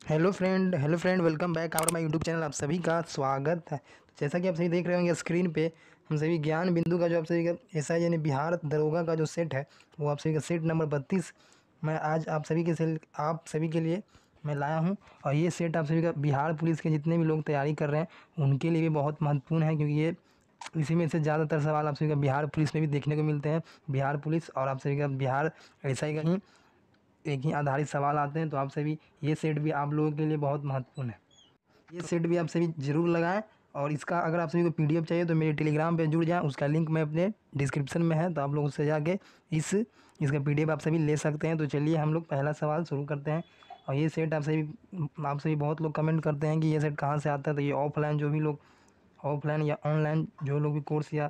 Hello friend, welcome back our my YouTube channel. आप सभी का स्वागत है। तो जैसा कि आप सभी देख रहे होंगे स्क्रीन पे, हम सभी ज्ञान बिंदु का जो आप सभी का एसआई यानी बिहार दरोगा का जो सेट है, वो आप सभी का सेट नंबर 32 मैं आज आप सभी के लिए मैं लाया हूं। और ये सेट आप सभी का बिहार पुलिस के जितने भी लोग तैयारी कर रहे हैं उनके लिए भी बहुत महत्वपूर्ण है, क्योंकि ये इसी में से ज़्यादातर सवाल आप सभी का बिहार पुलिस में भी देखने को मिलते हैं। बिहार पुलिस और आप सभी का बिहार एसआई का ही एक ही आधारित सवाल आते हैं। तो आप सभी ये सेट भी आप लोगों के लिए बहुत महत्वपूर्ण है। ये सेट भी आप सभी ज़रूर लगाएं। और इसका अगर आप सभी को पीडीएफ चाहिए तो मेरे टेलीग्राम पे जुड़ जाएं, उसका लिंक मैं अपने डिस्क्रिप्शन में है, तो आप लोग उससे जाके इसका पीडीएफ आप सभी ले सकते हैं। तो चलिए हम लोग पहला सवाल शुरू करते हैं। और ये सेट आप सभी बहुत लोग कमेंट करते हैं कि ये सेट कहाँ से आता है। तो ये ऑफलाइन या ऑनलाइन जो लोग भी कोर्स या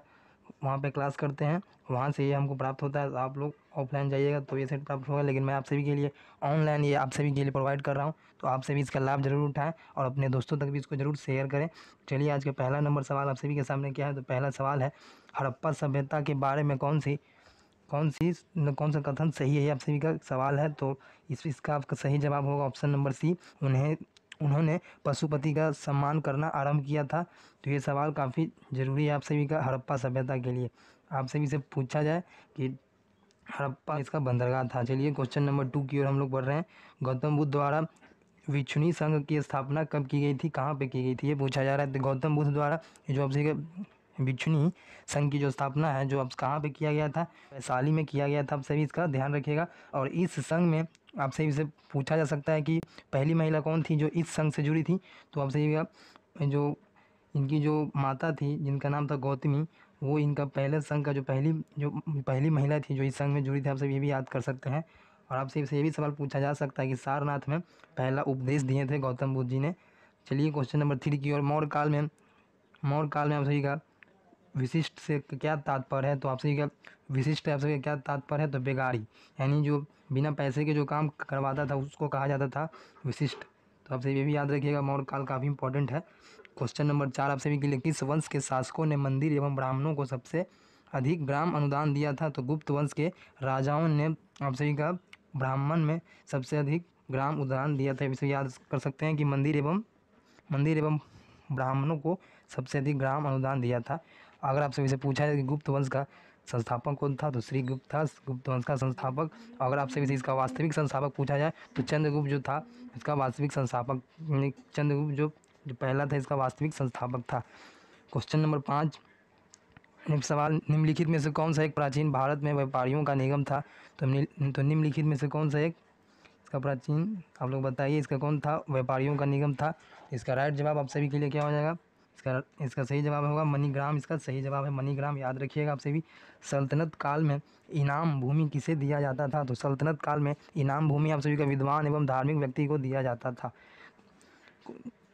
वहाँ पे क्लास करते हैं वहाँ से ये हमको प्राप्त होता है। तो आप लोग ऑफलाइन जाइएगा तो ये सेट प्राप्त होगा, लेकिन मैं आप सभी के लिए ऑनलाइन ये आप सभी के लिए प्रोवाइड कर रहा हूँ। तो आप सभी इसका लाभ ज़रूर उठाएं और अपने दोस्तों तक भी इसको ज़रूर शेयर करें। चलिए आज का पहला नंबर सवाल आप सभी के सामने क्या है। तो पहला सवाल है, हड़प्पा सभ्यता के बारे में कौन सा कथन सही है, ये आप सभी का सवाल है। तो इसका आपका सही जवाब होगा ऑप्शन नंबर सी, उन्होंने पशुपति का सम्मान करना आरंभ किया था। तो ये सवाल काफ़ी ज़रूरी है आप सभी का हड़प्पा सभ्यता के लिए। आप सभी से पूछा जाए कि हड़प्पा इसका बंदरगाह था। चलिए क्वेश्चन नंबर 2 की ओर हम लोग बढ़ रहे हैं। गौतम बुद्ध द्वारा विक्षुणी संघ की स्थापना कब की गई थी, कहाँ पे की गई थी, ये पूछा जा रहा है। तो गौतम बुद्ध द्वारा ये जो आप सभी का विक्षुणी संघ की जो स्थापना है जो अब कहाँ पे किया गया था, वैशाली में किया गया था। आप सभी इसका ध्यान रखिएगा। और इस संघ में आप सभी से पूछा जा सकता है कि पहली महिला कौन थी जो इस संघ से जुड़ी थी। तो आप सभी का जो इनकी जो माता थी जिनका नाम था गौतमी, वो इनका पहले संघ का जो पहली महिला थी जो इस संघ में जुड़ी थी। आप सब ये भी याद कर सकते हैं। और आपसे ये भी सवाल पूछा जा सकता है कि सारनाथ में पहला उपदेश दिए थे गौतम बुद्ध जी ने। चलिए क्वेश्चन नंबर 3 की ओर। मौर्य काल में आप सभी का विशिष्ट से क्या तात्पर्य है। तो आप सभी का विशिष्ट आप सभी का क्या तात्पर्य है। तो बेगारी यानी जो बिना पैसे के जो काम करवाता था उसको कहा जाता था विशिष्ट। तो आप सभी ये भी याद रखिएगा, मौर्य काल काफ़ी इंपॉर्टेंट है। क्वेश्चन नंबर 4 आप सभी के लिए, किस वंश के शासकों ने मंदिर एवं ब्राह्मणों को सबसे अधिक ग्राम अनुदान दिया था। तो गुप्त वंश के राजाओं ने आप सभी का ब्राह्मण में सबसे अधिक ग्राम अनुदान दिया था। इसे याद कर सकते हैं कि मंदिर एवं ब्राह्मणों को सबसे अधिक ग्राम अनुदान दिया था। अगर आप सभी से पूछा जाए कि गुप्त वंश का संस्थापक कौन था, तो श्री गुप्त था गुप्त वंश का संस्थापक। अगर आप सभी से इसका वास्तविक संस्थापक पूछा जाए तो चंद्रगुप्त जो था इसका वास्तविक संस्थापक, चंद्रगुप्त जो पहला था इसका वास्तविक संस्थापक था। क्वेश्चन नंबर 5 सवाल, निम्नलिखित में से कौन सा एक प्राचीन भारत में व्यापारियों का निगम था। तो निम्नलिखित में से कौन सा एक इसका प्राचीन, आप लोग बताइए इसका कौन था व्यापारियों का निगम था। इसका राइट जवाब आप सभी के लिए क्या हो जाएगा, इसका सही जवाब होगा मणिग्राम। इसका सही जवाब है मणिग्राम। याद रखिएगा आप सभी। सल्तनत काल में इनाम भूमि किसे दिया जाता था। तो सल्तनत काल में इनाम भूमि आप सभी का विद्वान एवं धार्मिक व्यक्ति को दिया जाता था।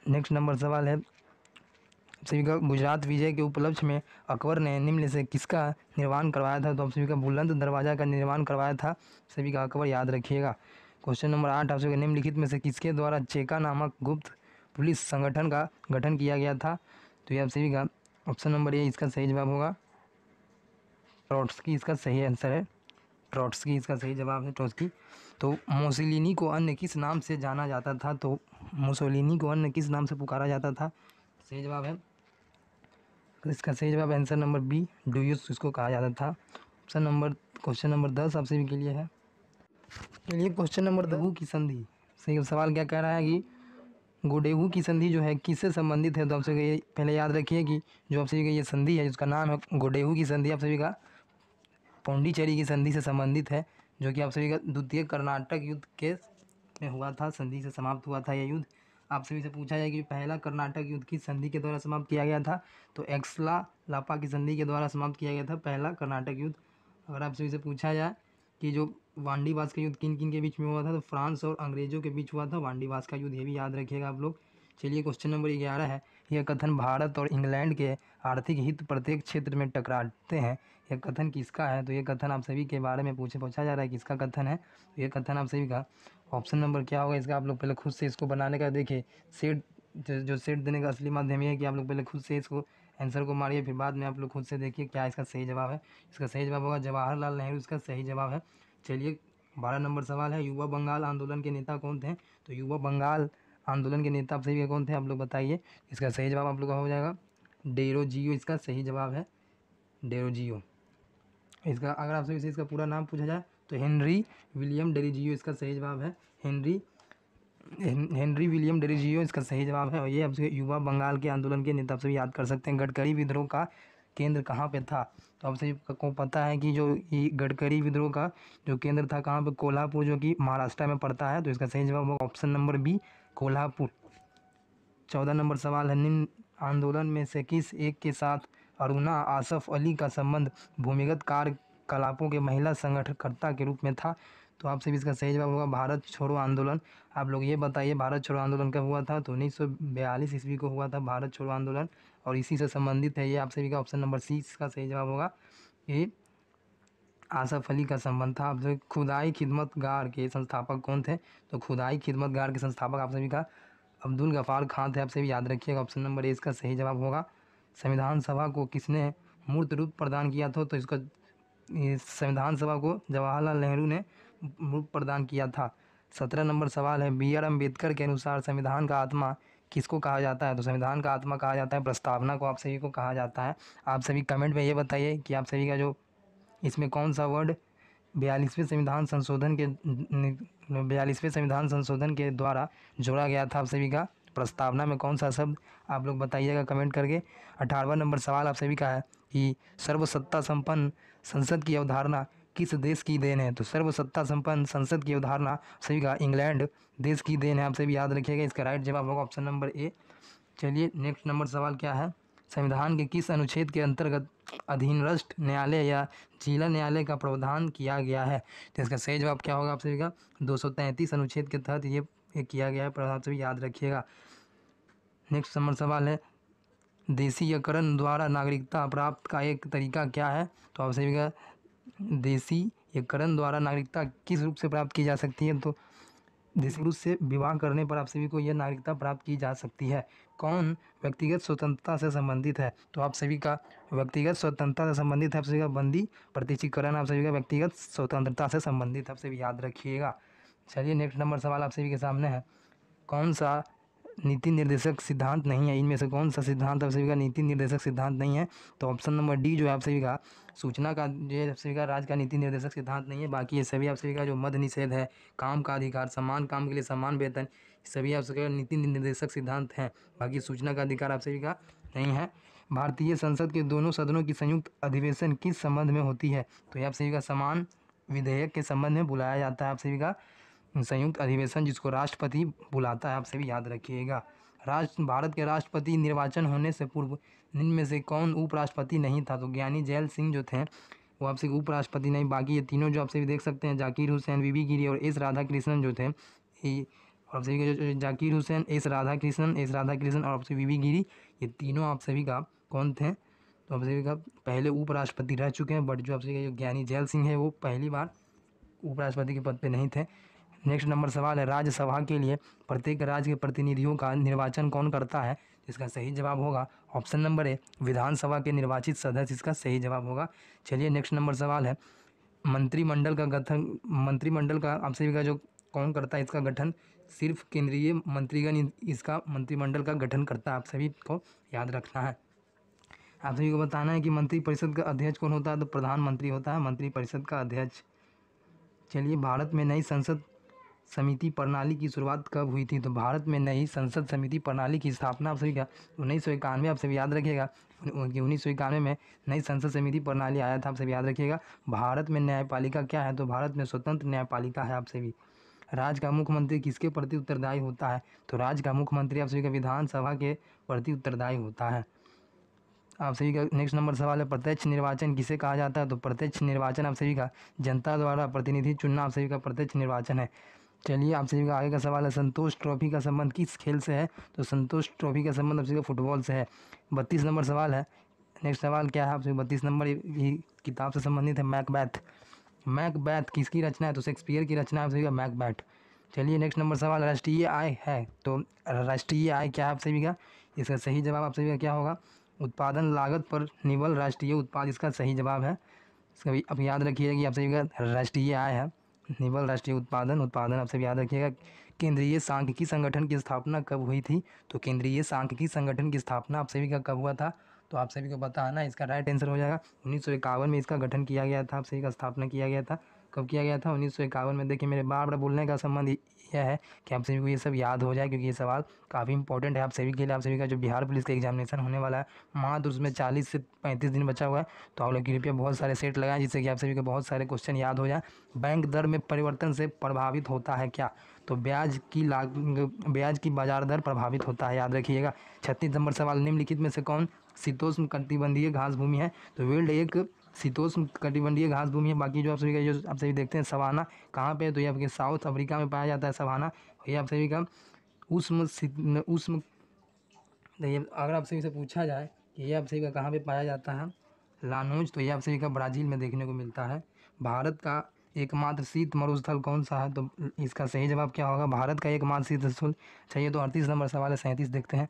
नेक्स्ट नंबर सवाल है सभी का, गुजरात विजय के उपलक्ष्य में अकबर ने निम्न से किसका निर्माण करवाया था। तो आप सभी का बुलंद दरवाजा का निर्माण करवाया था सभी का अकबर। याद रखिएगा। क्वेश्चन नंबर 8 आप सभी का, निम्नलिखित में से किसके द्वारा चेका नामक गुप्त पुलिस संगठन का गठन किया गया था। तो ये आप सभी का ऑप्शन नंबर ए इसका सही जवाब होगा ट्रॉट्स्की। इसका सही आंसर है ट्रॉट्स्की, इसका सही जवाब है ट्रॉट्स्की। तो मुसोलिनी को अन्य किस नाम से जाना जाता था। तो मुसोलिनी को अन्य किस नाम से पुकारा जाता था, सही जवाब है, इसका सही जवाब आंसर नंबर बी डूयूस इसको कहा जाता था। क्वेश्चन नंबर 10 आप सभी के लिए है। चलिए क्वेश्चन नंबर दहू की संधि, सही सवाल क्या कह रहा है कि गोडेहू की संधि जो है किससे संबंधित है। तो आप सभी ये पहले याद रखिए कि जो आप सभी का ये संधि है जिसका नाम है गोडेहू की संधि, आप सभी का पौंडीचेरी की संधि से संबंधित है, जो कि आप सभी का द्वितीय कर्नाटक युद्ध के में हुआ था, संधि से समाप्त हुआ था यह युद्ध। आप सभी से पूछा जाए कि पहला कर्नाटक युद्ध किस संधि के द्वारा समाप्त किया गया था। तो एक्सला लापा की संधि के द्वारा समाप्त किया गया था पहला कर्नाटक युद्ध। अगर आप सभी से पूछा जाए कि जो वांडीवास का युद्ध किन किन के बीच में हुआ था, तो फ्रांस और अंग्रेजों के बीच हुआ था वांडीवास का युद्ध, ये भी याद रखिएगा आप लोग। चलिए क्वेश्चन नंबर 11 है, यह कथन भारत और इंग्लैंड के आर्थिक हित प्रत्येक क्षेत्र में टकराते हैं, यह कथन किसका है। तो ये कथन आप सभी के बारे में पूछा जा रहा है किसका कथन है। तो ये कथन आप सभी का ऑप्शन नंबर क्या होगा इसका, आप लोग पहले खुद से इसको बनाने का देखिए। सेट जो सेट देने का असली माध्यम ये है कि आप लोग पहले खुद से इसको आंसर को मारिए, फिर बाद में आप लोग खुद से देखिए क्या इसका सही जवाब है। इसका सही जवाब होगा जवाहरलाल नेहरू, इसका सही जवाब है। चलिए 12 नंबर सवाल है, युवा बंगाल आंदोलन के नेता कौन थे। तो युवा बंगाल आंदोलन के नेता आप सभी का कौन थे, आप लोग बताइए। इसका सही जवाब आप लोग का हो जाएगा डेरोजियो, इसका सही जवाब है डेरोजियो। इसका अगर आपसे इसे इसका पूरा नाम पूछा जाए तो हेनरी विलियम डेरोजियो इसका सही जवाब है। हेनरी विलियम डेरोजियो इसका सही जवाब है। और ये आपसे युवा बंगाल के आंदोलन के नेता आप सभी याद कर सकते हैं। गडकरी विद्रोह का केंद्र कहाँ पे था, तो आप सभी को पता है कि जो ये गडकरी विद्रोह का जो केंद्र था कहाँ पे, कोल्हापुर, जो कि महाराष्ट्र में पड़ता है। तो इसका सही जवाब होगा ऑप्शन नंबर बी, कोल्हापुर। 14 नंबर सवाल है, निम्न आंदोलन में से किस एक के साथ अरुणा आसफ अली का संबंध भूमिगत कार्यकलापों के महिला संगठनकर्ता के रूप में था। तो आपसे भी इसका सही जवाब होगा भारत छोड़ो आंदोलन। आप लोग ये बताइए भारत छोड़ो आंदोलन कब हुआ था, तो 1942 ईस्वी को हुआ था भारत छोड़ो आंदोलन, और इसी से संबंधित है ये। आपसे भी का ऑप्शन नंबर सी इसका सही जवाब होगा, ये आसफ अली का संबंध था। आपसे खुदाई खिदमतगार के संस्थापक कौन थे, तो खुदाई खिदमतगार के संस्थापक आप सभी का अब्दुल गफ़ार खान थे। आपसे भी याद रखिएगा, ऑप्शन नंबर ए इसका सही जवाब होगा। संविधान सभा को किसने मूर्त रूप प्रदान किया था, तो इसका संविधान सभा को जवाहरलाल नेहरू ने रूप प्रदान किया था। 17 नंबर सवाल है, B.R. अम्बेडकर के अनुसार संविधान का आत्मा किसको कहा जाता है, तो संविधान का आत्मा कहा जाता है प्रस्तावना को आप सभी को कहा जाता है। आप सभी कमेंट में ये बताइए कि आप सभी का जो इसमें कौन सा वर्ड 42वें संविधान संशोधन के द्वारा जोड़ा गया था। आप सभी का प्रस्तावना में कौन सा शब्द, आप लोग बताइएगा कमेंट करके। 18वां नंबर सवाल आप सभी का है कि सर्वसत्ता संपन्न संसद की अवधारणा किस देश की देन है, तो सर्वसत्ता संपन्न संसद की अवधारणा सभी का इंग्लैंड देश की देन है। आप सभी याद रखिएगा, इसका राइट जवाब होगा ऑप्शन नंबर ए। चलिए नेक्स्ट नंबर सवाल क्या है, संविधान के किस अनुच्छेद के अंतर्गत अधीनस्थ न्यायालय या जिला न्यायालय का प्रावधान किया गया है, तो इसका सही जवाब क्या होगा आप सभी का 233 अनुच्छेद के तहत ये किया गया है, प्रावधान सभी याद रखिएगा। नेक्स्ट नंबर सवाल है, देशीयकरण द्वारा नागरिकता प्राप्त का एक तरीका क्या है, तो आप सभी का देशीयकरण द्वारा नागरिकता किस रूप से प्राप्त की जा सकती है, तो देशी पुरुष से विवाह करने पर आप सभी को यह नागरिकता प्राप्त की जा सकती है। कौन व्यक्तिगत स्वतंत्रता से संबंधित है, तो आप सभी का व्यक्तिगत स्वतंत्रता से संबंधित है आप सभी का बंदी प्रत्यक्षीकरण आप सभी का व्यक्तिगत स्वतंत्रता से संबंधित आप सभी याद रखिएगा। चलिए नेक्स्ट नंबर सवाल आप सभी के सामने है, कौन सा नीति निर्देशक सिद्धांत नहीं है, इनमें से कौन सा सिद्धांत आप सभी का नीति निर्देशक सिद्धांत नहीं है, तो ऑप्शन नंबर डी जो है आप सभी का सूचना का, जो आप सभी का राज्य का नीति निर्देशक सिद्धांत नहीं है। बाकी ये सभी आप सभी का जो मद्य निषेध है, काम का अधिकार, समान काम के लिए समान वेतन, सभी आप सभी का नीति निर्देशक सिद्धांत हैं। बाकी सूचना का अधिकार आप सभी का नहीं है। भारतीय संसद के दोनों सदनों की संयुक्त अधिवेशन किस संबंध में होती है, तो ये आप सभी का समान विधेयक के संबंध में बुलाया जाता है आप सभी का संयुक्त अधिवेशन, जिसको राष्ट्रपति बुलाता है, आप सभी याद रखिएगा। भारत के राष्ट्रपति निर्वाचन होने से पूर्व निम्न में से कौन उपराष्ट्रपति नहीं था, तो ज्ञानी जैल सिंह जो थे वो आपसे उपराष्ट्रपति नहीं। बाकी ये तीनों जो आप सभी देख सकते हैं, जाकिर हुसैन, वीवी गिरी और एस राधाकृष्णन जो थे, ये आप सभी के जो जाकिर हुसैन, एस राधाकृष्णन और आपसे वीवी गिरी, ये तीनों आप सभी का कौन थे, तो आप सभी का पहले उपराष्ट्रपति रह चुके हैं। बट जो आप सभी का जो ज्ञानी जैल सिंह है वो पहली बार उपराष्ट्रपति के पद पे नहीं थे। नेक्स्ट नंबर सवाल है, राज्यसभा के लिए प्रत्येक राज्य के प्रतिनिधियों का निर्वाचन कौन करता है, इसका सही जवाब होगा ऑप्शन नंबर ए, विधानसभा के निर्वाचित सदस्य इसका सही जवाब होगा। चलिए नेक्स्ट नंबर सवाल है, मंत्रिमंडल का आप सभी का जो कौन करता है इसका गठन, सिर्फ केंद्रीय मंत्रीगण इसका मंत्रिमंडल का गठन करता है, आप सभी को याद रखना है। आप सभी को बताना है कि मंत्रिपरिषद का अध्यक्ष कौन होता है, तो प्रधानमंत्री होता है मंत्रिपरिषद का अध्यक्ष। चलिए भारत में नई संसद समिति प्रणाली की शुरुआत कब हुई थी, तो भारत में नई संसद समिति प्रणाली की स्थापना आप सभी का 1991 आप सभी याद रखिएगा। 1991 में नई संसद समिति प्रणाली आया था, आप सभी याद रखिएगा। भारत में न्यायपालिका क्या है, तो भारत में स्वतंत्र न्यायपालिका है आप सभी। राज्य का मुख्यमंत्री किसके प्रति उत्तरदायी होता है, तो राज्य का मुख्यमंत्री आप सभी का विधानसभा के प्रति उत्तरदायी होता है। आप सभी का नेक्स्ट नंबर सवाल है, प्रत्यक्ष निर्वाचन किसे कहा जाता है, तो प्रत्यक्ष निर्वाचन आप सभी का जनता द्वारा प्रतिनिधि चुनना आप सभी का प्रत्यक्ष निर्वाचन है। चलिए आप सभी का आगे का सवाल है, संतोष ट्रॉफी का संबंध किस खेल से है, तो संतोष ट्रॉफी का संबंध आप सभी का फुटबॉल से है। 32 नंबर सवाल है, नेक्स्ट सवाल क्या है आप सभी 32 नंबर, ये किताब से संबंधित है, मैकबेथ किसकी रचना है, तो शेक्सपियर की रचना है आप सभी का मैकबेथ। चलिए नेक्स्ट नंबर सवाल, राष्ट्रीय आय है, तो राष्ट्रीय आय क्या है आप सभी का, इसका सही जवाब आप सभी का क्या होगा, उत्पादन लागत पर निवल राष्ट्रीय उत्पाद इसका सही जवाब है। इसका भी आप याद रखिएगा कि आप सभी का राष्ट्रीय आय है निवल राष्ट्रीय उत्पादन आप सभी याद रखिएगा। केंद्रीय सांख्यिकी संगठन की स्थापना कब हुई थी? तो केंद्रीय सांख्यिकी संगठन की स्थापना आप सभी का कब हुआ था? तो आप सभी को बताना, इसका राइट आंसर हो जाएगा 1951 में इसका गठन किया गया था, आप सभी का स्थापना किया गया था। कब किया गया था? 1951 में। देखिए मेरे बार बार बोलने का संबंध यह है कि आप सभी को ये सब याद हो जाए, क्योंकि ये सवाल काफ़ी इंपॉर्टेंट है आप सभी के लिए। आप सभी का जो बिहार पुलिस का एग्जामिनेशन होने वाला है, मात्र उसमें 40 से 35 दिन बचा हुआ है, तो आप लोग कृपया बहुत सारे सेट लगाएं, जिससे कि आप सभी को बहुत सारे क्वेश्चन याद हो जाए। बैंक दर में परिवर्तन से प्रभावित होता है क्या? तो ब्याज की बाजार दर प्रभावित होता है, याद रखिएगा। 36 नंबर सवाल, निम्नलिखित में से कौन शीतोष्ण कटिबंधीय घास भूमि है? तो विल्ड एक शीतोष्ण कटिबंधीय घास भूमि है। बाकी जो आप सभी का जो आप सभी देखते हैं सवाना कहाँ पे है? तो ये आपके साउथ अफ्रीका में पाया जाता है सवाना। ये आप सभी का उष्म ये अगर आप सभी से पूछा जाए कि ये आप सभी का कहाँ पे पाया जाता है लानोज, तो ये आप सभी का ब्राज़ील में देखने को मिलता है। भारत का एकमात्र शीत मरुस्थल कौन सा है? तो इसका सही जवाब क्या होगा? भारत का एकमात्र शीत स्थल चाहिए। तो 38 नंबर सवाल है, 37 देखते हैं।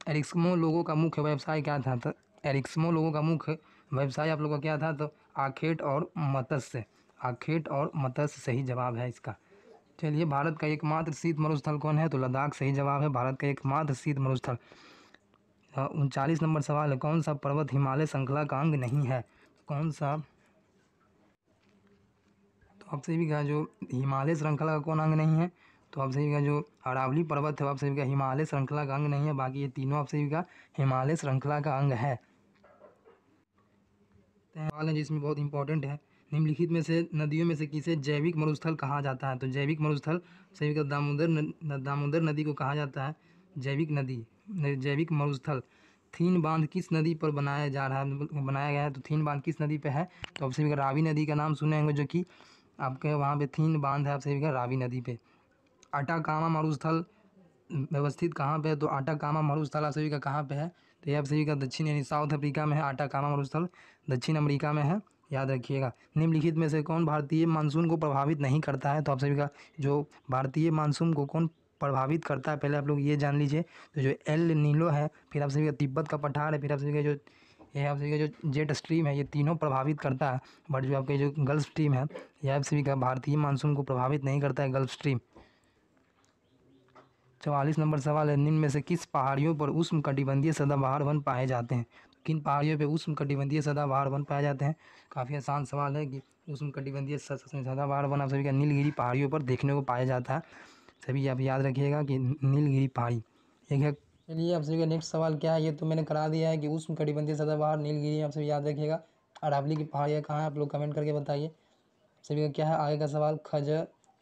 एरिक्समो लोगों का मुख्य व्यवसाय क्या था? तो एरिक्समो लोगों का मुख्य व्यवसाय आप लोगों का क्या था? तो आखेट और मत्स्य। आखेट और मत्स्य सही जवाब है इसका। चलिए, भारत का एकमात्र शीत मरुस्थल कौन है? तो लद्दाख सही जवाब है, भारत का एकमात्र शीत मरुस्थल। 39 नंबर सवाल है, कौन सा पर्वत हिमालय श्रृंखला का अंग नहीं है? कौन सा? तो आप सभी का जो हिमालय श्रृंखला का कौन अंग नहीं है? तो आप सभी का जो अरावली पर्वत है, आप सभी का हिमालय श्रृंखला का अंग नहीं है। बाकी ये तीनों आप सभी का हिमालय श्रृंखला का अंग है। सवाल है जिसमें बहुत इंपॉर्टेंट है, निम्नलिखित में से नदियों में से किसे जैविक मरुस्थल कहा जाता है? तो जैविक मरुस्थल सभी का दामोदर नदी को कहा जाता है जैविक नदी, जैविक मरुस्थल। थीन बांध किस नदी पर बनाया गया है? तो थीन बांध किस नदी पे है? तो आप सभी का रावी नदी का नाम सुने होंगे, जो कि आपके वहाँ पे थीन बांध है आप सभी का रावी नदी पे। अटाकामा मरुस्थल व्यवस्थित कहाँ पे है? तो अटाकामा मरुस्थल आप सभी का कहाँ पे है? तो ये आप सभी का दक्षिण यानी साउथ अफ्रीका में है। अटाकामा मरुस्थल दक्षिण अमेरिका में है, याद रखिएगा। निम्नलिखित में से कौन भारतीय मानसून को प्रभावित नहीं करता है? तो आप सभी का जो भारतीय मानसून को कौन प्रभावित करता है, पहले आप लोग ये जान लीजिए। तो जो एल नीलो है, फिर आप सभी का तिब्बत का पठार है, फिर आप सभी का जो ये आप सभी का जो जेट स्ट्रीम है, ये तीनों प्रभावित करता है। बट जो आपके जो गल्फ स्ट्रीम है, ये आप सभी का भारतीय मानसून को प्रभावित नहीं करता है, गल्फ स्ट्रीम। 44 नंबर सवाल है, निम्न में से किस पहाड़ियों पर उष्ण कटिबंधीय सदाबहार वन पाए जाते हैं? किन पहाड़ियों पर उष्ण कटिबंधीय सदाबहार वन पाए जाते हैं? काफ़ी आसान सवाल है कि उष्ण कटिबंधीय सदाबहार वन आप सभी का नीलगिरी पहाड़ियों पर देखने को पाया जाता है। सभी आप याद रखिएगा कि नीलगिरी पहाड़ी एक है। चलिए, आप सभी का नेक्स्ट सवाल क्या है? ये तो मैंने करा दिया है कि उष्ण कटिबंधीय सदाबहार नीलगिरी आप सभी याद रखिएगा। अरावली की पहाड़ियाँ कहाँ है? आप लोग कमेंट करके बताइए। सभी का क्या है आगे का सवाल?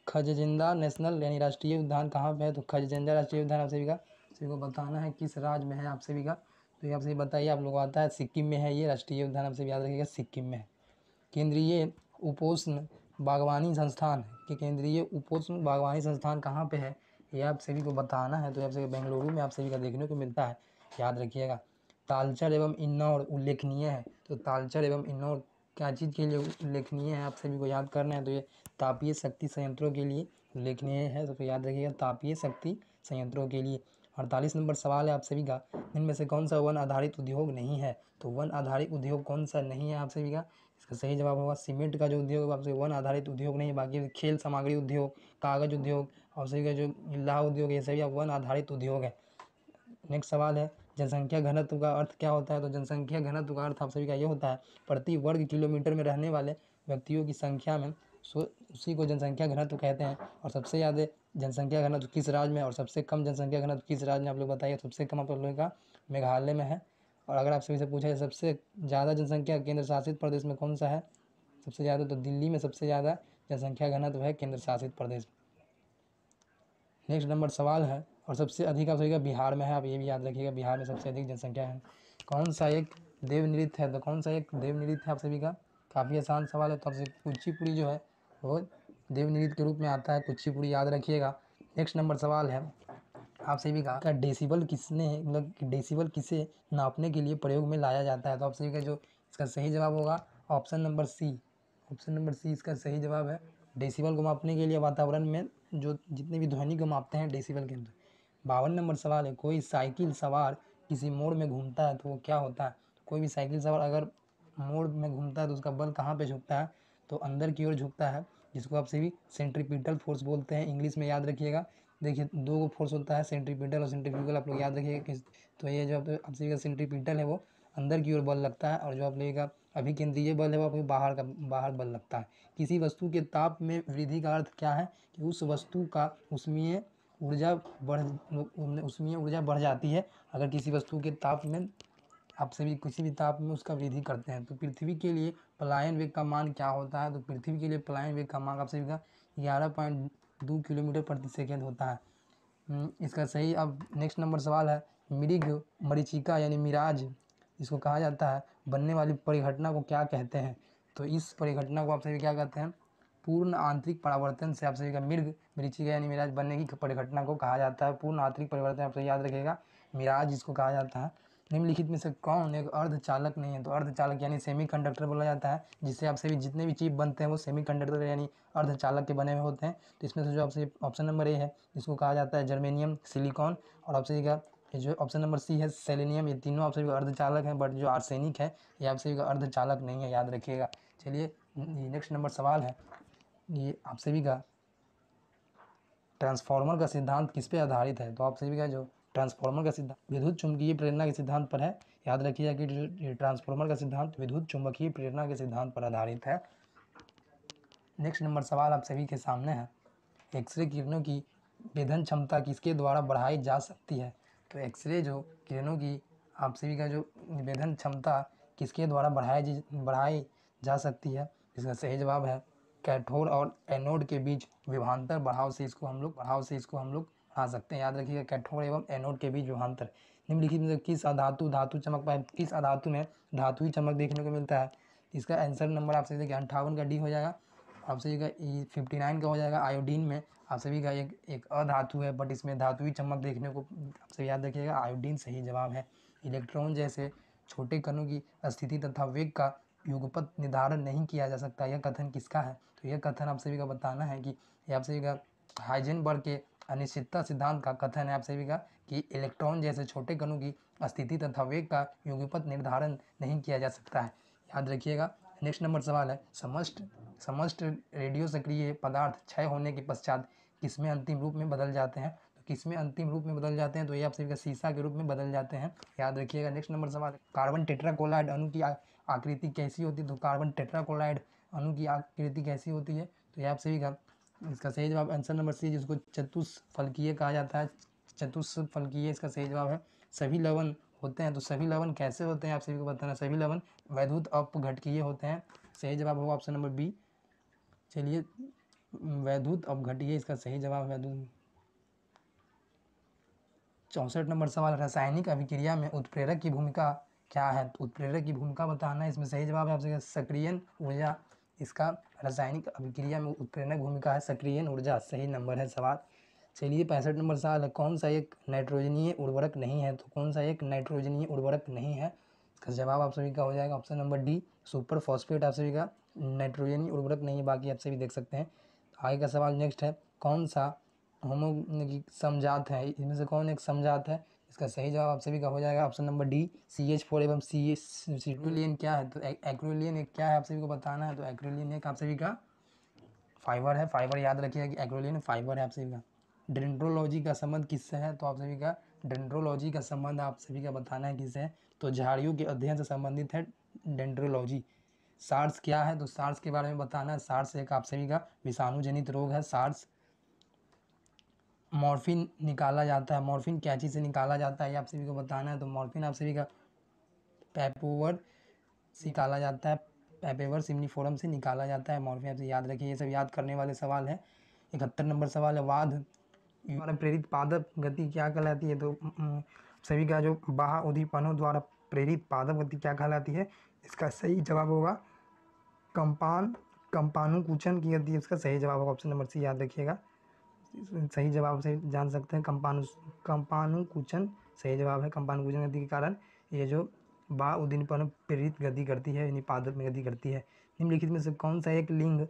खजजिंदा नेशनल यानी राष्ट्रीय उद्यान कहाँ पे है? तो खजजिंदा राष्ट्रीय उद्यान आप सभी को बताना है किस राज्य में है आप सभी का। तो ये आप सभी बताइए, आप लोग आता है सिक्किम में है ये राष्ट्रीय उद्यान, आप सभी याद रखिएगा सिक्किम में है। केंद्रीय उपोष्ण बागवानी संस्थान के केंद्रीय उपोष्ण बागवानी संस्थान कहाँ पे है? ये आप सभी को बताना है। तो आप सभी बेंगलुरु में आप सभी का देखने को मिलता है, याद रखिएगा। तालचर एवं इन्नौर उल्लेखनीय है। तो तालचर एवं इन्नौर क्या चीज़ के लिए उल्लेखनीय है? आप सभी को याद करना है। तो ये तापीय शक्ति संयंत्रों के लिए उल्लेखनीय है, तो याद रखिएगा तापीय शक्ति संयंत्रों के लिए। 48 नंबर सवाल है आप सभी का, इनमें से कौन सा वन आधारित उद्योग नहीं है? तो वन आधारित उद्योग कौन सा नहीं है आप सभी का? इसका सही जवाब होगा सीमेंट का जो उद्योग आपसे वन आधारित उद्योग नहीं है। बाकी खेल सामग्री उद्योग, कागज उद्योग और सभी का जो लाह उद्योग, ये सभी वन आधारित उद्योग है। नेक्स्ट सवाल है, जनसंख्या घनत्व का अर्थ क्या होता है? तो जनसंख्या घनत्व का अर्थ आप सभी का ये होता है, प्रति वर्ग किलोमीटर में रहने वाले व्यक्तियों की संख्या में उसी को जनसंख्या घनत्व कहते हैं। और सबसे ज़्यादा जनसंख्या घनत्व किस राज्य में और सबसे कम जनसंख्या घनत्व किस राज्य में? आप लोग बताइए। सबसे कम आप लोगों का मेघालय में है। और अगर आप सभी से पूछा जाए सबसे ज़्यादा जनसंख्या केंद्र शासित प्रदेश में कौन सा है सबसे ज़्यादा? तो दिल्ली में सबसे ज़्यादा जनसंख्या घनत्व है केंद्र शासित प्रदेश। नेक्स्ट नंबर सवाल है, और सबसे अधिक आप सभी का बिहार में है, आप ये भी याद रखिएगा, बिहार में सबसे अधिक जनसंख्या है। कौन सा एक देव नृत्य है? तो कौन सा एक देव नृत्य है आप सभी का? काफ़ी आसान सवाल है। तो आपसे कुचिपुड़ी जो है वो देव नृत्य के रूप में आता है, कुचिपुड़ी याद रखिएगा। नेक्स्ट नंबर सवाल है आप सभी का डेसिबल किसने मतलब डेसिबल किसे नापने के लिए प्रयोग में लाया जाता है? तो आप सभी का जो इसका सही जवाब होगा option number C. Option number C इसका सही जवाब है। डेसिबल को मापने के लिए वातावरण में जो जितने भी ध्वनि को मापते हैं डेसिबल के अंदर। 52 नंबर सवाल है, कोई साइकिल सवार किसी मोड़ में घूमता है तो वो क्या होता है? तो कोई भी साइकिल सवार अगर मोड़ में घूमता है तो उसका बल कहाँ पे झुकता है? तो अंदर की ओर झुकता है। जिसको आप सभी सेंट्रीपिटल फोर्स बोलते हैं, इंग्लिश में याद रखिएगा। देखिए 2 फोर्स होता है, सेंट्रीपिटल और सेंट्रीफ्यूगल, आप लोग याद रखिएगा। तो ये जो आप सभी का सेंट्रीपिटल है वो अंदर की ओर बल लगता है, और जो आप लोगों का अभिकेंद्रीय बल है वो आपको बाहर बल लगता है। किसी वस्तु के ताप में वृद्धि का अर्थ क्या है कि उस वस्तु का उसमें ऊर्जा बढ़ जाती है। अगर किसी वस्तु के ताप में आप सभी किसी भी ताप में उसका वृद्धि करते हैं। तो पृथ्वी के लिए पलायन वेग का मान क्या होता है? तो पृथ्वी के लिए पलायन वेग का मान आप सभी का 11.2 किलोमीटर प्रति सेकेंड होता है। इसका सही। अब नेक्स्ट नंबर सवाल है, मृग मरीचिका यानी मिराज इसको कहा जाता है, बनने वाली परिघटना को क्या कहते हैं? तो इस परिघटना को आप सभी क्या कहते हैं? पूर्ण आंतरिक परावर्तन से आप सभी का मृग मरीचिका यानी मिराज बनने की परिघटना को कहा जाता है पूर्ण आंतरिक परिवर्तन। आप सभी याद रखिएगा, मिराज इसको कहा जाता है। निम्नलिखित में से कौन एक अर्धचालक नहीं है? तो अर्धचालक यानी सेमीकंडक्टर बोला जाता है, जिससे आप सभी जितने भी चिप बनते हैं वो सेमीकंडक्टर यानी अर्धचालक के बने हुए होते हैं। तो इसमें से जो आपसे ऑप्शन नंबर ए है इसको कहा जाता है जर्मेनियम, सिलिकॉन, और आप सभी का जो ऑप्शन नंबर सी है सेलेनियम। ये तीनों आप सभी का अर्धचालक हैं, बट जो आर्सेनिक है ये आप सभी का अर्धचालक नहीं है, याद रखिएगा। चलिए नेक्स्ट नंबर सवाल है, ये आप सभी का ट्रांसफार्मर का सिद्धांत किस पे आधारित है? तो आप सभी का जो ट्रांसफार्मर का सिद्धांत विद्युत चुम्बकीय प्रेरणा के सिद्धांत पर है। याद रखिएगा कि ट्रांसफार्मर का सिद्धांत विद्युत चुम्बकीय प्रेरणा के सिद्धांत पर आधारित है। नेक्स्ट नंबर सवाल आप सभी के सामने है, एक्सरे किरणों की वेधन क्षमता किसके द्वारा बढ़ाई जा सकती है? तो एक्सरे जो किरणों की आप सभी का जो वेधन क्षमता किसके द्वारा बढ़ाई जा सकती है? इसका सही जवाब है कैथोड और एनोड के बीच विभवांतर बढ़ाव से इसको हम लोग बढ़ा सकते हैं। याद रखिएगा, कैथोड एवं एनोड के बीच विभवांतर। निम्नलिखित में किस धातु चमक पाए, किस धातु में धातुई चमक देखने को मिलता है? इसका आंसर नंबर आप सभी देखिए 58 का डी हो जाएगा। आप सभी का 59 का हो जाएगा। आयोडीन में आप सभी का एक अधातु है, बट इसमें धातुई चमक देखने को आप सभी याद रखिएगा, आयोडीन सही जवाब है। इलेक्ट्रॉन जैसे छोटे कणों की स्थिति तथा वेग का युगपत निर्धारण नहीं किया जा सकता, यह कथन किसका है? तो यह कथन आप सभी का बताना है कि यह आप सभी का हाइजेनबर्ग के अनिश्चितता सिद्धांत का कथन है आप सभी का कि इलेक्ट्रॉन जैसे छोटे कणों की स्थिति तथा वेग का युगपत निर्धारण नहीं किया जा सकता है, याद रखिएगा। नेक्स्ट नंबर सवाल है, समस्त रेडियो सक्रिय पदार्थ क्षय होने के पश्चात किसमें अंतिम रूप में बदल जाते हैं? तो किसमें अंतिम रूप में बदल जाते हैं? तो ये आप सभी का शीशा के रूप में बदल जाते हैं, याद रखिएगा। नेक्स्ट नंबर सवाल, कार्बन टेट्राक्लोराइड अणु की आकृति कैसी होती है? तो कार्बन टेट्राक्लोराइड अणु की आकृति कैसी होती है? तो ये आप सभी का इसका सही जवाब आंसर नंबर सी, जिसको चतुष्फलकीय कहा जाता है, चतुष्फलकीय इसका सही जवाब है। सभी लवण होते हैं, तो सभी लवण कैसे होते हैं आप सभी को बताना। सभी लवण वैद्युत अपघटकीय होते हैं, सही जवाब होगा ऑप्शन नंबर बी। चलिए वैद्युत अपघटकीय इसका सही जवाब वैद्युत। 64 नंबर सवाल, रासायनिक अभिक्रिया में उत्प्रेरक की भूमिका क्या है? तो उत्प्रेरक की भूमिका बताना है, इसमें सही जवाब है आपसे सक्रियण ऊर्जा। इसका रासायनिक अभिक्रिया में उत्प्रेरक भूमिका है सक्रियण ऊर्जा, सही नंबर है सवाल। चलिए 65 नंबर सवाल है, कौन सा एक नाइट्रोजनीय उर्वरक नहीं है? तो कौन सा एक नाइट्रोजनीय उर्वरक नहीं है? इसका जवाब आप सभी का हो जाएगा option number D, super phosphate आप सभी का नाइट्रोजनीय उर्वरक नहीं है, बाकी आप सभी देख सकते हैं। आगे का सवाल नेक्स्ट है, कौन सा होमो समजात है? इनमें से कौन एक समजात है? इसका सही जवाब आप सभी का हो जाएगा ऑप्शन नंबर डी, CH4 एवं एक्रिलिन क्या है? तो एक्रिलिन एक क्या है आप सभी को बताना है। तो एक्रिलिन एक आप सभी का फाइबर है, फाइबर याद रखिएगा कि एक्रिलिन फाइबर है आप सभी का। डेंड्रोलॉजी का संबंध किससे है? तो आप सभी का डेंड्रोलॉजी का संबंध आप सभी का बताना है किससे है? तो झाड़ियों के अध्ययन से संबंधित है डेंड्रोलॉजी। सार्स क्या है? तो सार्स के बारे में बताना है। सार्स एक आप सभी का विषाणु जनित रोग है सार्स। मॉर्फिन निकाला जाता है, मॉर्फिन क्या चीज़ से निकाला जाता है ये आप सभी को बताना है। तो मॉर्फिन आप सभी का पेपोवर से निकाला जाता है, पेपेवर सिम्निफोरम से निकाला जाता है मॉर्फिन, आपसे याद रखिए, ये सब याद करने वाले सवाल है। 71 नंबर सवाल है, वाद द्वारा प्रेरित पादप गति क्या कहलाती है? तो सभी का जो बाह्य उद्दीपनों द्वारा प्रेरित पादप गति क्या कहलाती है? इसका सही जवाब होगा कंपानुकुचन की गति, इसका सही जवाब होगा ऑप्शन नंबर सी, याद रखिएगा। सही जवाब से जान सकते हैं कंपानुकुचन सही जवाब है। कंपानुकुचन गति के कारण ये जो बाह्य उद्दीपन प्रेरित गति करती है यानी पादप में गति करती है। निम्नलिखित में से कौन सा एक लिंग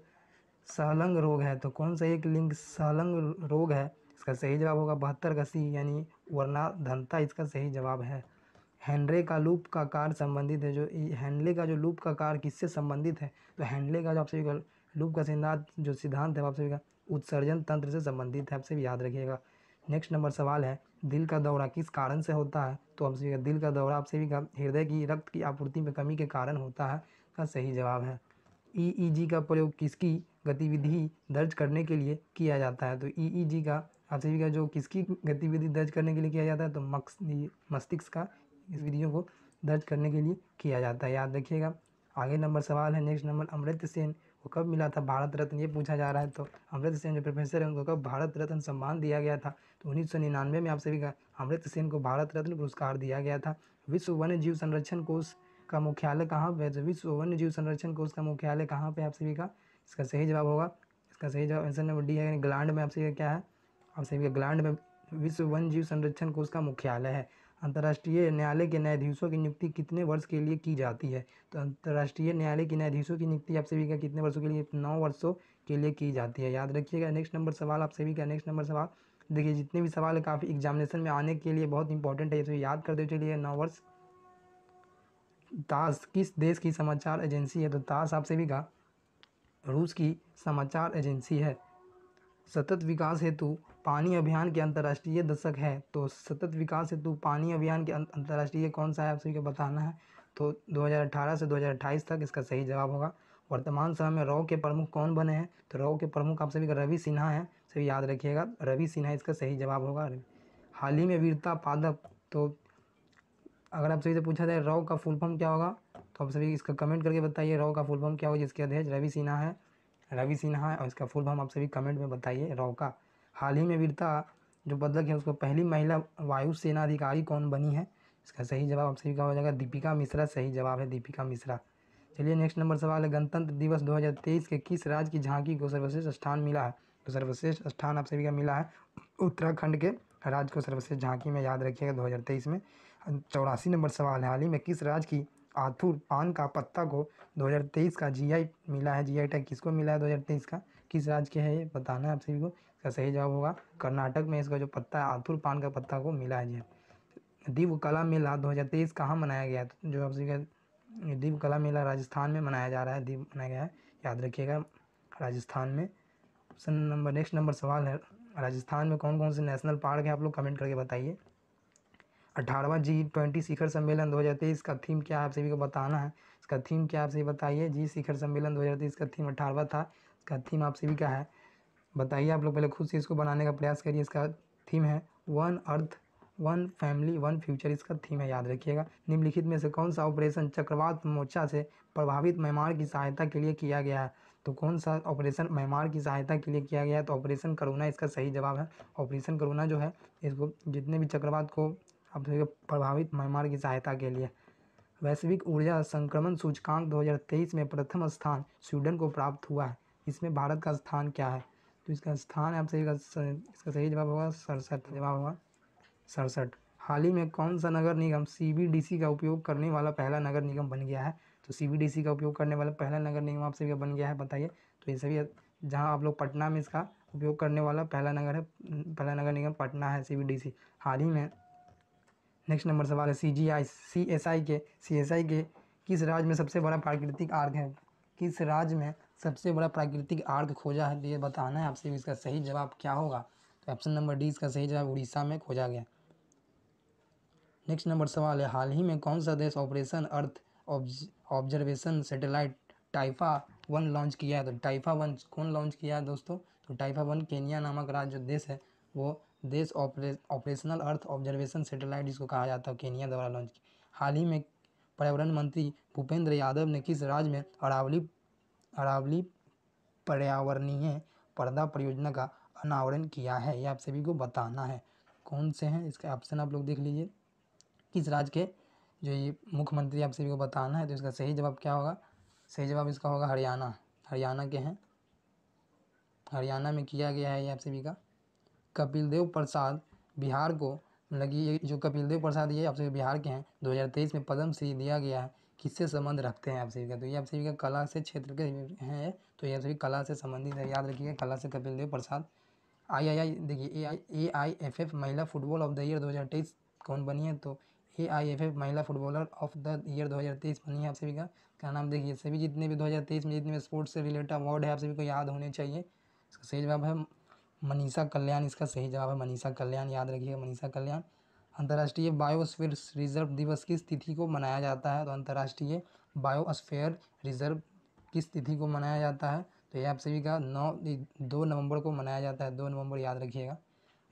सहलंग रोग है? तो कौन सा एक लिंग सहलंग रोग है? इसका सही जवाब होगा 72 का सी यानी वर्णाधनता, इसका सही जवाब है। हेनरे का लूप का कार संबंधित है, जो हेनले का जो लूप का कार किससे संबंधित है? तो हेनले का जो आप सभी लूप का सिद्धांत है आप सभी का उत्सर्जन तंत्र से संबंधित है, आप सभी याद रखिएगा। नेक्स्ट नंबर सवाल है दिल का दौरा किस कारण से होता है, तो आप सभी का दिल का दौरा आप सभी का हृदय की रक्त की आपूर्ति में कमी के कारण होता है, का सही जवाब है। ईईजी का प्रयोग किसकी गतिविधि दर्ज करने के लिए किया जाता है, तो ईईजी का आप सभी का जो किसकी गतिविधि दर्ज करने के लिए किया जाता है, तो मस्तिष्क का इस विधियों को दर्ज करने के लिए किया जाता है, याद रखिएगा। आगे नंबर सवाल है नेक्स्ट नंबर अमर्त्य सेन को कब मिला था भारत रत्न, ये पूछा जा रहा है। तो अमर्त्य सेन जो प्रोफेसर है उनको कब भारत रत्न सम्मान दिया गया था, तो 1999 में आप सभी का अमर्त्य सेन को भारत रत्न पुरस्कार दिया गया था। विश्व वन्य जीव संरक्षण कोष का मुख्यालय कहाँ पे है, तो विश्व वन्य जीव संरक्षण कोष का मुख्यालय कहाँ पे आप सभी का, इसका सही जवाब होगा, इसका सही जवाब आंसर नंबर डी है, इंग्लैंड में आप सभी का क्या है, आप सभी का इंग्लैंड में विश्व वन्य जीव संरक्षण कोष का मुख्यालय है। अंतर्राष्ट्रीय न्यायालय के न्यायाधीशों की नियुक्ति कितने वर्ष के लिए की जाती है, तो अंतर्राष्ट्रीय न्यायालय के न्यायाधीशों की नियुक्ति आप सभी का कितने वर्षों के लिए, 9 वर्षों के लिए की जाती है, याद रखिएगा। नेक्स्ट नंबर सवाल आप सभी का, नेक्स्ट नंबर सवाल देखिए जितने भी सवाल है काफ़ी एग्जामिनेशन में आने के लिए बहुत इंपॉर्टेंट है, इसे याद करते चलिए। 9 वर्ष। तास किस देश की समाचार एजेंसी है, तो तास आप सभी का रूस की समाचार एजेंसी है। सतत विकास हेतु पानी अभियान के अंतर्राष्ट्रीय दशक है, तो सतत विकास हेतु पानी अभियान के अंतर्राष्ट्रीय कौन सा है आप सभी को बताना है, तो 2018 से 2028 तक इसका सही जवाब होगा। वर्तमान समय में रॉ के प्रमुख कौन बने हैं, तो रॉ के प्रमुख आप सभी का रवि सिन्हा है, सभी याद रखिएगा, रवि सिन्हा इसका सही जवाब होगा। हाल ही में वीरता पदक, तो अगर आप सभी से पूछा जाए रॉ का फुल फॉर्म क्या होगा, तो आप सभी इसका कमेंट करके बताइए रॉ का फुल फॉर्म क्या होगा, जिसके अध्यक्ष रवि सिन्हा है, रवि सिन्हा है, और इसका फुल फॉर्म आप सभी कमेंट में बताइए रॉ का। हाल ही में वीरता जो पदक है उसको पहली महिला वायुसेना अधिकारी कौन बनी है, इसका सही जवाब आप सभी का हो जाएगा दीपिका मिश्रा, सही जवाब है दीपिका मिश्रा। चलिए नेक्स्ट नंबर सवाल है गणतंत्र दिवस 2023 के किस राज्य की झांकी को सर्वश्रेष्ठ स्थान मिला है, तो सर्वश्रेष्ठ स्थान आप सभी का मिला है उत्तराखंड के राज्य को सर्वश्रेष्ठ झांकी में, याद रखिएगा 2023 में। 84 नंबर सवाल है हाल ही में किस राज्य की आथुर पान का पत्ता को 2023 का जीआई मिला है, जीआई टैग किसको मिला है 2023 का, किस राज्य के है ये बताना है आप सभी को, इसका सही जवाब होगा कर्नाटक में इसका जो पत्ता है आथुर पान का पत्ता को मिला है जी। दीव कला मेला 2023 कहाँ मनाया गया है, तो जो आप सभी का दीव कला मेला राजस्थान में मनाया जा रहा है, दीव मनाया गया है, याद रखिएगा राजस्थान में। ऑप्शन नंबर नेक्स्ट नंबर सवाल है राजस्थान में कौन कौन से नेशनल पार्क है, आप लोग कमेंट करके बताइए। 18वां G20 शिखर सम्मेलन 2023 का थीम क्या है आप सभी को बताना है, इसका थीम क्या आप सभी बताइए। जी शिखर सम्मेलन 2023 का थीम 18वां था, इसका थीम आप सभी का है बताइए, आप लोग पहले खुद से इसको बनाने का प्रयास करिए। इसका थीम है one earth one family one future, इसका थीम है, याद रखिएगा। निम्नलिखित में से कौन सा ऑपरेशन चक्रवात मोर्चा से प्रभावित म्यांमार की सहायता के लिए किया गया है, तो कौन सा ऑपरेशन म्यांमार की सहायता के लिए किया गया है, तो ऑपरेशन करुणा इसका सही जवाब है। ऑपरेशन करुणा जो है इसको जितने भी चक्रवात को आप प्रभावित म्यांमार की सहायता के लिए। वैश्विक ऊर्जा संक्रमण सूचकांक 2023 में प्रथम स्थान स्वीडन को प्राप्त हुआ है, इसमें भारत का स्थान क्या है, तो इसका स्थान है आप सही का इसका सही जवाब होगा 67, जवाब होगा 67। हाल ही में कौन सा नगर निगम CBDC का उपयोग करने वाला पहला नगर निगम बन गया है, तो CBDC का उपयोग करने वाला पहला नगर निगम आप सभी का बन गया है बताइए, तो ये सभी जहाँ आप लोग पटना में इसका उपयोग करने वाला पहला नगर है, पहला नगर निगम पटना है CBDC हाल ही में। नेक्स्ट नंबर सवाल है CSI के किस राज्य में सबसे बड़ा प्राकृतिक आर्क है, किस राज्य में सबसे बड़ा प्राकृतिक आर्क खोजा है, तो ये बताना है आपसे इसका सही जवाब क्या होगा, तो ऑप्शन नंबर डी इसका सही जवाब उड़ीसा में खोजा गया। नेक्स्ट नंबर सवाल है हाल ही में कौन सा देश operation earth observation satellite Taifa one launch किया है, तो टाइफा-1 कौन लॉन्च किया है दोस्तों, तो टाइफा-1 केन्या नामक राज्य जो देश है वो देश ऑपरेशनल अर्थ ऑब्जर्वेशन सैटेलाइट जिसको कहा जाता है केन्या द्वारा लॉन्च किया। हाल ही में पर्यावरण मंत्री भूपेंद्र यादव ने किस राज्य में अरावली पर्यावरणीय पर्दा परियोजना का अनावरण किया है, ये आप सभी को बताना है कौन से हैं, इसका ऑप्शन आप लोग देख लीजिए किस राज्य के जो ये मुख्यमंत्री आप सभी को बताना है, तो इसका सही जवाब क्या होगा, सही जवाब इसका होगा हरियाणा, हरियाणा के हैं, हरियाणा में किया गया है ये आप सभी का। कपिल देव प्रसाद बिहार को लगी, ये जो कपिल देव प्रसाद ये आप सभी बिहार के हैं, 2023 में पद्म श्री दिया गया है, किससे संबंध रखते हैं आप सभी का, तो ये आप सभी का कला से क्षेत्र के हैं, तो ये सभी कला से संबंधित है, याद रखिएगा कला से कपिल देव प्रसाद। देखिए AIFF महिला फुटबॉल ऑफ द ईयर 2023 कौन बनी है, तो AIFF महिला फुटबॉलर ऑफ द ईयर 2023 बनी है आप सभी का नाम देखिए। सभी जितने भी 2023 में जितने भी स्पोर्ट्स से रिलेटेड अवार्ड है आप सभी को याद होने चाहिए। इसका सही जवाब है मनीषा कल्याण, इसका सही जवाब है मनीषा कल्याण, याद रखिएगा मनीषा कल्याण। अंतर्राष्ट्रीय बायोस्फीयर रिजर्व दिवस किस तिथि को मनाया जाता है? तो अंतर्राष्ट्रीय बायोस्फीयर रिजर्व किस तिथि को मनाया जाता है? तो ये आप सभी का 2 नवंबर को मनाया जाता है, 2 नवंबर, याद रखिएगा।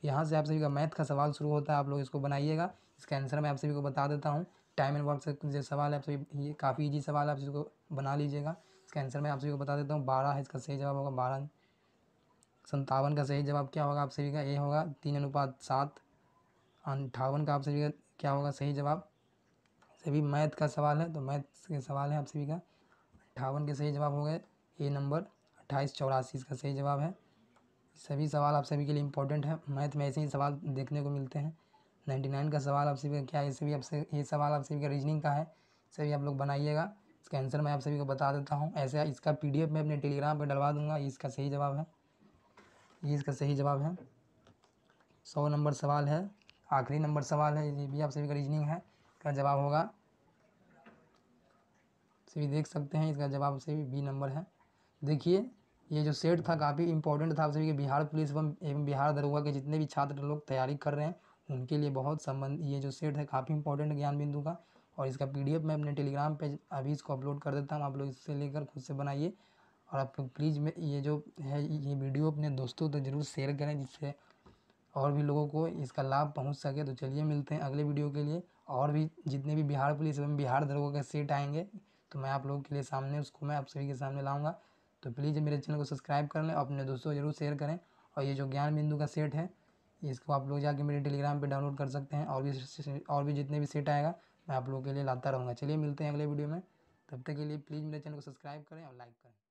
यहाँ से आप सभी का मैथ का सवाल शुरू होता है, आप लोग इसको बनाइएगा। इसका आंसर मैं आप सभी को बता देता हूँ। टाइम एंड वर्क से जो सवाल है आप सभी, ये काफ़ी इजी सवाल है, आप इसको बना लीजिएगा। इसका आंसर मैं आप सभी को बता देता हूँ, 12 है इसका सही जवाब होगा, 12। 57 का सही जवाब क्या होगा आप सभी का? ए होगा 3:7। 58 का आप सभी का क्या होगा सही जवाब? सभी मैथ का सवाल है तो मैथ के सवाल है आप सभी का। 58 के सही जवाब हो गए ए नंबर। 2884 इसका सही जवाब है। सभी सवाल आप सभी के लिए इंपॉर्टेंट है, मैथ में ऐसे ही सवाल देखने को मिलते हैं। 99 का सवाल आप सभी का क्या है? सभी आपसे ये सवाल आप सभी का रीजनिंग का है, सभी आप लोग बनाइएगा। इसका आंसर मैं आप सभी को बता देता हूँ। ऐसे इसका PDF मैं अपने टेलीग्राम पर डलवा दूंगा। ये इसका सही जवाब है, ये इसका सही जवाब है। 100 नंबर सवाल है, आखिरी नंबर सवाल है, ये भी आप सभी का रीजनिंग है। इसका जवाब होगा, सभी देख सकते हैं, इसका जवाब सही B नंबर है। देखिए ये जो सेट था काफ़ी इंपॉर्टेंट था आप सभी के बिहार पुलिस एवं बिहार दरोगा के जितने भी छात्र लोग तैयारी कर रहे हैं उनके लिए बहुत संबंध, ये जो सेट है काफ़ी इंपॉर्टेंट ज्ञान बिंदु का। और इसका PDF मैं अपने टेलीग्राम पे अभी इसको अपलोड कर देता हूँ, आप लोग इससे लेकर खुद से बनाइए। और आप प्लीज़ में ये जो है ये वीडियो अपने दोस्तों तक जरूर शेयर करें, जिससे और भी लोगों को इसका लाभ पहुंच सके। तो चलिए मिलते हैं अगले वीडियो के लिए। और भी जितने भी बिहार पुलिस एवं बिहार दरोगा के सेट आएंगे तो मैं आप लोगों के लिए सामने उसको मैं आप सभी के सामने लाऊंगा। तो प्लीज़ मेरे चैनल को सब्सक्राइब कर लें, अपने दोस्तों को जरूर शेयर करें। और ये जो ज्ञान बिंदु का सेट है इसको आप लोग जाके मेरे टेलीग्राम पे डाउनलोड कर सकते हैं। और भी जितने भी सेट आएगा मैं आप लोगों के लिए लाता रहूँगा। चलिए मिलते हैं अगले वीडियो में, तब तक के लिए प्लीज़ मेरे चैनल को सब्सक्राइब करें और लाइक करें।